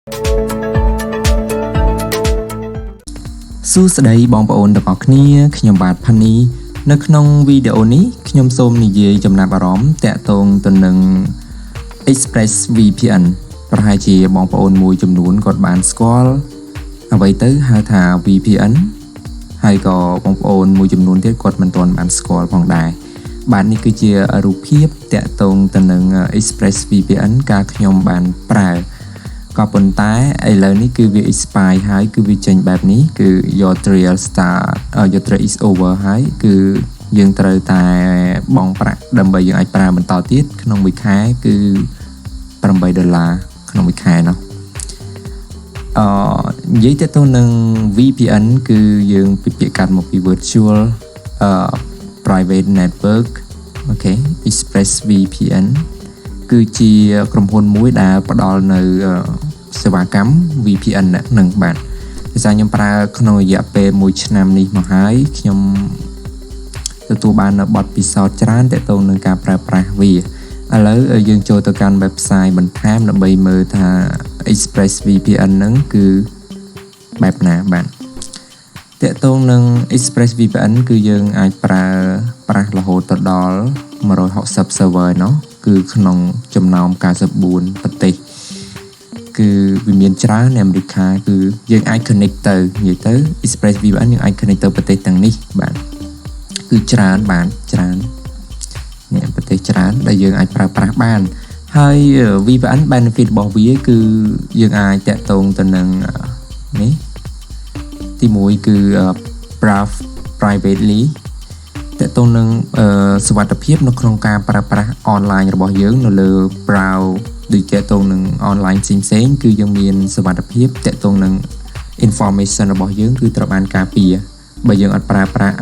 សួស្តីបងប្អូនទាំងអស់គ្នាខ្ញុំបាទ Phanny នៅក្នុងវីដេអូនេះខ្ញុំសូមនិយាយចំណាប់អារម្មណ៍តាក់ទងទៅនឹង ExpressVPN ប្រហែលជាបងប្អូនមួយចំនួនគាត់បានស្គាល់អ្វីទៅហៅថា VPN ហើយក៏បងប្អូនមួយចំនួនទៀតគាត់មិនទាន់បានស្គាល់ផងដែរបាទនេះគឺជារូបភាពតាក់ទងទៅនឹង ExpressVPN ការខ្ញុំបានប្រើក៏ប៉ុន្តែឥឡូវនេះគឺវា expire ហើយគឺវាចេញបែបនេះគឺ your trial is over ហើយគឺយើងត្រូវតែបង់ប្រាក់ដើម្បីយើងអាចប្រើបន្តទៀតក្នុងមួយខែគឺ$8ក្នុងមួយខែនោះនិយាយទៅនឹង VPN គឺយើងពាក្យកាត់មកពី virtual private network អូខេ ExpressVPN គឺជាក្រុមហ៊ុនមួយដែលផ្ដល់នៅសេវាកម្ម VPN នឹងបាទដោយសារខ្ញុំប្រើក្នុងរយៈពេល1ឆ្នាំនេះមកហើយខ្ញុំទទួលបាននៅបទពិសោធន៍ច្រើនទាក់ទងនឹងការប្រើប្រាស់វាឥឡូវយើងចូលទៅកាន់ website បន្ថែមដើម្បីមើលថា ExpressVPN នឹងគឺបែបណាបាទទាក់ទងនឹង ExpressVPN គឺយើងអាចប្រើប្រាស់រហូតទៅដល់160 server នោះគឺក្នុងចំណោម94ប្រទេសគឺវាមានច្រើននៅអាមេរិកគឺយើងអាច connect ទៅនិយាយទៅ ExpressVPN យើងអាច connect ទៅប្រទេសទាំងនេះបាទគឺច្រើនបាទច្រើននេះប្រទេសច្រើនដែលយើងអាចប្រើប្រាស់បានហើយ VPN benefit របស់វាគឺយើងអាចតាក់ទងទៅនឹងនេះទី1គឺ privately តាក់ទងនឹងសុវត្ថិភាពនៅក្នុងការប្រើប្រាស់ online របស់យើងនៅលើ browser ដូចតាក់ទងនឹង online ផ្សេងៗគឺយើងមានសុវត្ថិភាពតាក់ទងនឹង information របស់យើងគឺត្រូវបានការពារបើយើងអត់ប្រើប្រាស់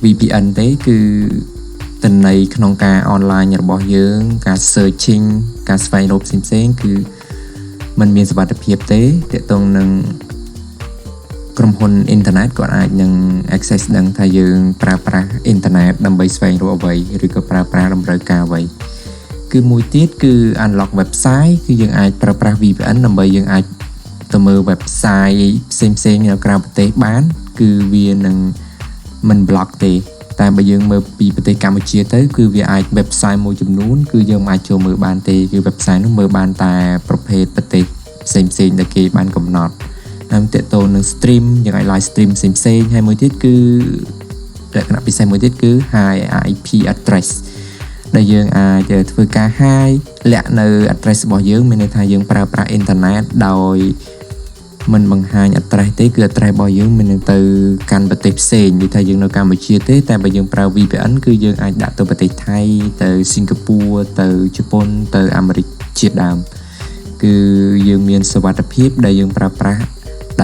VPN ទេគឺទិន្នន័យក្នុងការ online របស់យើងការ searching ការស្វែងរកផ្សេងៗគឺมันមានសុវត្ថិភាពទេតាក់ទងនឹងក្រុមហ៊ុនអ៊ីនធឺណិតគាត់អាចនឹង access ដឹងថាយើងប្រើប្រាស់អ៊ីនធឺណិតដើម្បីស្វែងរកអ្វីឬក៏ប្រើប្រាស់តម្រូវការអ្វីគឺមួយទៀតគឺ unlock website គឺយើងអាចប្រើប្រាស់ VPN ដើម្បីយើងអាចទៅមើល website ផ្សេងៗនៅក្រៅប្រទេសបានគឺវានឹងមិន block ទេតែបើយើងមើលពីប្រទេសកម្ពុជាទៅគឺវាអាច website មួយចំនួនគឺយើងមិនអាចចូលមើលបានទេគឺ website នោះមើលបានតែប្រភេទប្រទេសផ្សេងៗដែលគេបានកំណត់តាមទាក់ទងនឹង stream យើងអាច live stream ផ្សេងៗហើយមួយទៀតគឺលក្ខណៈពិសេសមួយទៀតគឺ high IP address ដែលយើងអាចធ្វើការ high លាក់នៅ address របស់យើងមានន័យថាយើងប្រើប្រាស់អ៊ីនធឺណិតដោយមិនបង្ហាញ address ទេគឺ address របស់យើងមានទៅកាន់ប្រទេសផ្សេងដូចថាយើងនៅកម្ពុជាទេតែបើយើងប្រើ VPN គឺយើងអាចដាក់ទៅប្រទេសថៃទៅសិង្ហបុរីទៅជប៉ុនទៅអាមេរិកជាដើមគឺយើងមានសុវត្ថិភាពដែលយើងប្រើប្រាស់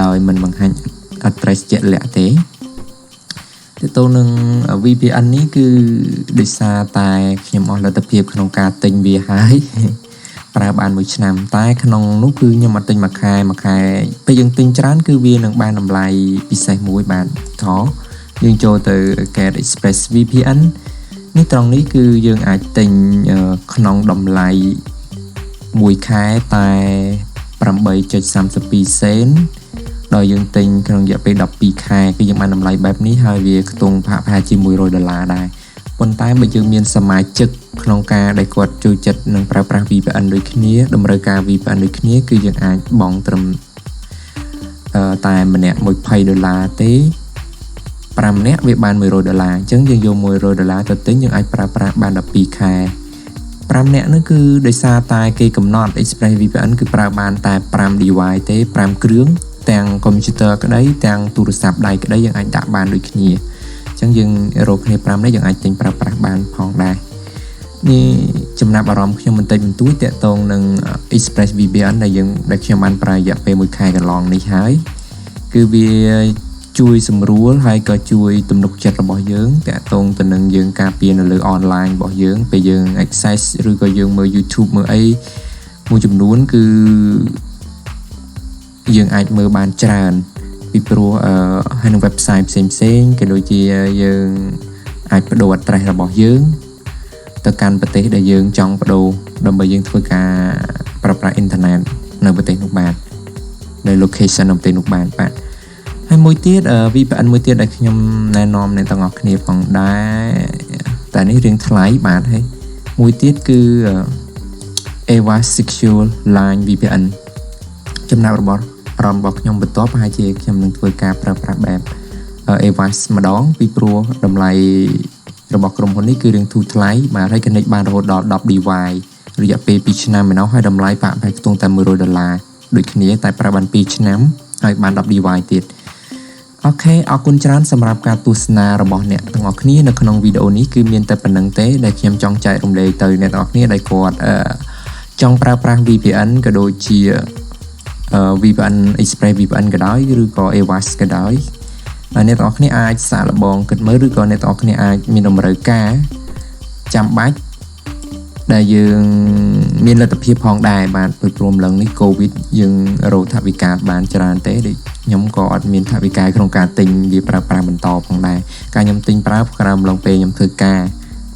ដោយមិនបង្ហាញ address ជាក់លាក់ទេទៅទៅនឹង VPN នេះគឺដោយសារតែខ្ញុំអស់លទ្ធភាពក្នុងការទិញវាហើយប្រើបាន1ឆ្នាំតែក្នុងនោះគឺខ្ញុំអត់ទិញមួយខែពេលយើងទិញច្រើនគឺវានឹងបានតម្លៃពិសេសមួយបាទថយើងចូលទៅ Get ExpressVPN នេះត្រង់នេះគឺយើងអាចទិញក្នុងតម្លៃ1ខែតែ8.32 សេនដោយយើងទិញក្នុងរយៈពេល12ខែគឺយើងបានតម្លៃបែបនេះហើយវាខ្ទង់ប្រហែលជា$100ដែរប៉ុន្តែបើយើងមានសមាជិកក្នុងការដែលគាត់ចូលចិត្តនឹងប្រើប្រាស់ VPN ដូចគ្នាតម្រូវការ VPN ដូចគ្នាគឺយើងអាចបង់ត្រឹមតែម្នាក់$20ទេ5នាក់វាបាន$100អញ្ចឹងយើងយក$100ទៅទិញយើងអាចប្រើប្រាស់បាន12ខែ5នាក់នោះគឺដោយសារតែគេកំណត់ ExpressVPN គឺប្រើបានតែ5 device ទេ5គ្រឿងទាំង computer ក្តីទាំងទូរស័ព្ទដៃក្តីយើងអាចដាក់បានដូចគ្នាអញ្ចឹងយើងរកគ្នា5នេះយើងអាចទិញប្រើប្រាស់បានផងដែរនេះចំណាប់អារម្មណ៍ខ្ញុំបន្តិចបន្តួចតាក់ទងនឹង ExpressVPN ដែលខ្ញុំបានប្រើរយៈពេល1ខែកន្លងនេះហើយគឺវាជួយសម្រួលហើយក៏ជួយទំនុកចិត្តរបស់យើងតាក់ទងទៅនឹងយើងការពារនៅលើ online របស់យើងពេលយើង access ឬក៏យើងមើល YouTube មើលអីមួយចំនួនគឺយើងអាចមើលបានច្រើនពីព្រោះហើយនៅ website ផ្សេងៗក៏ដូចជាយើងអាចបដូរ address របស់យើងទៅកាន់ប្រទេសដែលយើងចង់បដូរដើម្បីយើងធ្វើការប្រើប្រាស់អ៊ីនធឺណិត នៅប្រទេសនោះបាននៅ location នៅប្រទេសនោះបានបាទហើយមួយទៀត VPN មួយទៀតដែលខ្ញុំណែនាំអ្នកទាំងអស់គ្នាផងដែរតែនេះរឿងថ្លៃបាទហើយមួយទៀតគឺ Ava Secure Line VPN ចំណាប់របស់ខ្ញុំបន្ទាប់ប្រហែលជាខ្ញុំនឹងធ្វើការប្រើប្រាស់បែប Ava ម្ដងពីព្រោះតម្លៃរបស់ក្រុមហ៊ុននេះគឺរឿងធូរថ្លៃបាទហើយ connect បានរហូតដល់10 device រយៈពេល2ឆ្នាំឯណោះហើយតម្លៃប្រហែលខ្ទង់តែ$100ដូចគ្នាតែប្រើបាន2ឆ្នាំហើយបាន10 device ទៀតអូខេអរគុណច្រើនសម្រាប់ការទស្សនារបស់អ្នកទាំងអស់គ្នានៅក្នុងវីដេអូនេះគឺមានតែប៉ុណ្្នឹងទេដែលខ្ញុំចង់ចែករំលែកទៅអ្នកទាំងអស់គ្នាដែលគាត់ចង់ប្រើប្រាស់ VPN ក៏ដូចជា VPN ExpressVPN ក៏ដោយឬក៏ AWS ក៏ដោយអ្នកទាំងអស់គ្នាអាចសាកល្បងគិតមើលឬក៏អ្នកទាំងអស់គ្នាអាចមានតម្រូវការចាំបាច់ដែលយើងមានលទ្ធភាពផងដែរបាទព្រមឡើងនេះ COVID យើងរកថវិកាបានច្រើនទេដូចខ្ញុំក៏អត់មានថវិកាក្នុងការទិញវាប្រើប្រាស់បន្តផងដែរការខ្ញុំទិញប្រើក្រោមឡងពេលខ្ញុំធ្វើការ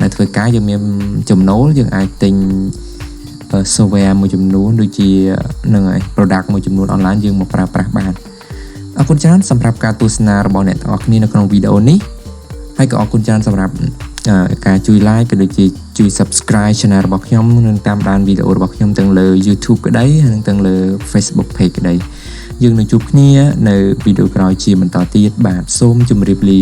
នៅធ្វើការយើងមានចំណូលយើងអាចទិញ software មួយចំនួនដូចជានឹងឯ product មួយចំនួន online យើងមកប្រើប្រាស់បានអរគុណច្រើនសម្រាប់ការទស្សនារបស់អ្នកទាំងអស់គ្នានៅក្នុងវីដេអូនេះហើយក៏អរគុណច្រើនសម្រាប់ការជួយ like ក៏ដូចជាជួយ subscribe channel របស់ខ្ញុំនិងតាមដានវីដេអូរបស់ខ្ញុំទាំងលើ YouTube ក្តីនិងទាំងលើ Facebook page ក្តីយើងនឹងជួបគ្នានៅវីដេអូក្រោយជាបន្តទៀតបាទសូមជម្រាបលា